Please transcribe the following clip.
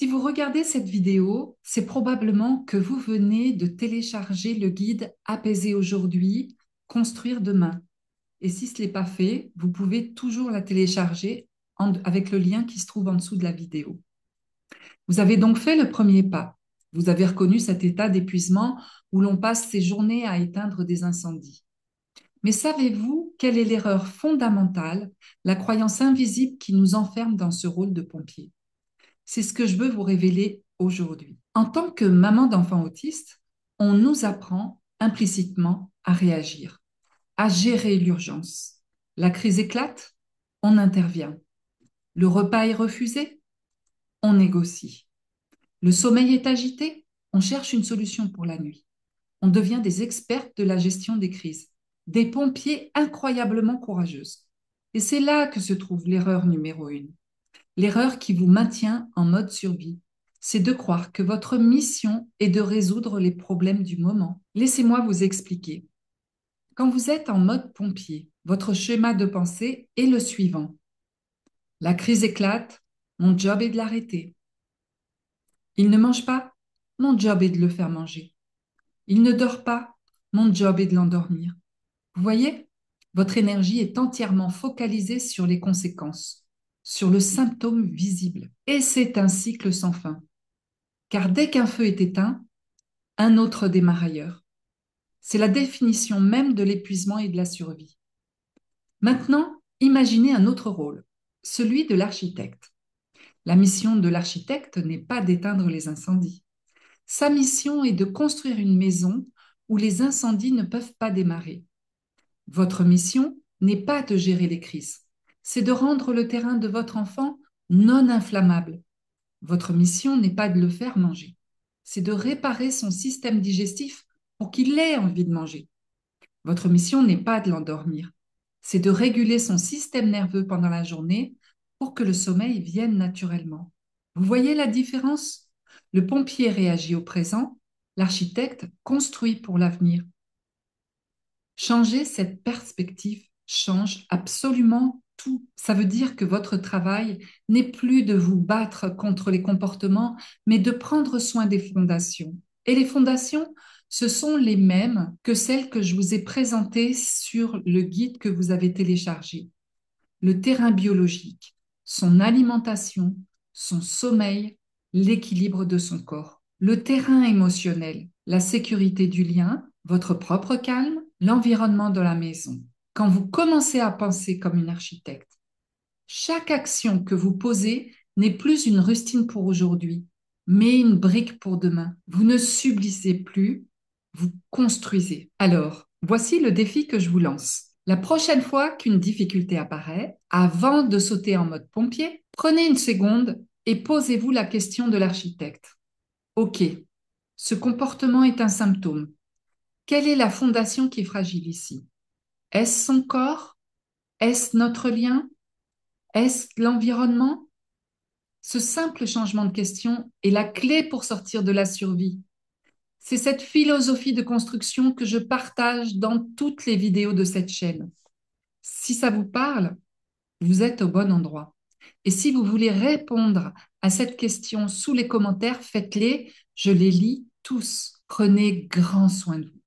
Si vous regardez cette vidéo, c'est probablement que vous venez de télécharger le guide Apaiser aujourd'hui, construire demain. Et si ce n'est pas fait, vous pouvez toujours la télécharger avec le lien qui se trouve en dessous de la vidéo. Vous avez donc fait le premier pas. Vous avez reconnu cet état d'épuisement où l'on passe ses journées à éteindre des incendies. Mais savez-vous quelle est l'erreur fondamentale, la croyance invisible qui nous enferme dans ce rôle de pompier? C'est ce que je veux vous révéler aujourd'hui. En tant que maman d'enfants autistes, on nous apprend implicitement à réagir, à gérer l'urgence. La crise éclate, on intervient. Le repas est refusé, on négocie. Le sommeil est agité, on cherche une solution pour la nuit. On devient des expertes de la gestion des crises, des pompiers incroyablement courageuses. Et c'est là que se trouve l'erreur numéro une. L'erreur qui vous maintient en mode survie, c'est de croire que votre mission est de résoudre les problèmes du moment. Laissez-moi vous expliquer. Quand vous êtes en mode pompier, votre schéma de pensée est le suivant. La crise éclate, mon job est de l'arrêter. Il ne mange pas, mon job est de le faire manger. Il ne dort pas, mon job est de l'endormir. Vous voyez, votre énergie est entièrement focalisée sur les conséquences, sur le symptôme visible. Et c'est un cycle sans fin. Car dès qu'un feu est éteint, un autre démarre ailleurs. C'est la définition même de l'épuisement et de la survie. Maintenant, imaginez un autre rôle, celui de l'architecte. La mission de l'architecte n'est pas d'éteindre les incendies. Sa mission est de construire une maison où les incendies ne peuvent pas démarrer. Votre mission n'est pas de gérer les crises, c'est de rendre le terrain de votre enfant non inflammable. Votre mission n'est pas de le faire manger, c'est de réparer son système digestif pour qu'il ait envie de manger. Votre mission n'est pas de l'endormir, c'est de réguler son système nerveux pendant la journée pour que le sommeil vienne naturellement. Vous voyez la différence? Le pompier réagit au présent, l'architecte construit pour l'avenir. Changer cette perspective change absolument tout. Ça veut dire que votre travail n'est plus de vous battre contre les comportements, mais de prendre soin des fondations. Et les fondations, ce sont les mêmes que celles que je vous ai présentées sur le guide que vous avez téléchargé. Le terrain biologique, son alimentation, son sommeil, l'équilibre de son corps. Le terrain émotionnel, la sécurité du lien, votre propre calme, l'environnement de la maison. Quand vous commencez à penser comme une architecte, chaque action que vous posez n'est plus une rustine pour aujourd'hui, mais une brique pour demain. Vous ne subissez plus, vous construisez. Alors, voici le défi que je vous lance. La prochaine fois qu'une difficulté apparaît, avant de sauter en mode pompier, prenez une seconde et posez-vous la question de l'architecte. OK, ce comportement est un symptôme. Quelle est la fondation qui est fragile ici? Est-ce son corps? Est-ce notre lien? Est-ce l'environnement? Ce simple changement de question est la clé pour sortir de la survie. C'est cette philosophie de construction que je partage dans toutes les vidéos de cette chaîne. Si ça vous parle, vous êtes au bon endroit. Et si vous voulez répondre à cette question sous les commentaires, faites-les. Je les lis tous. Prenez grand soin de vous.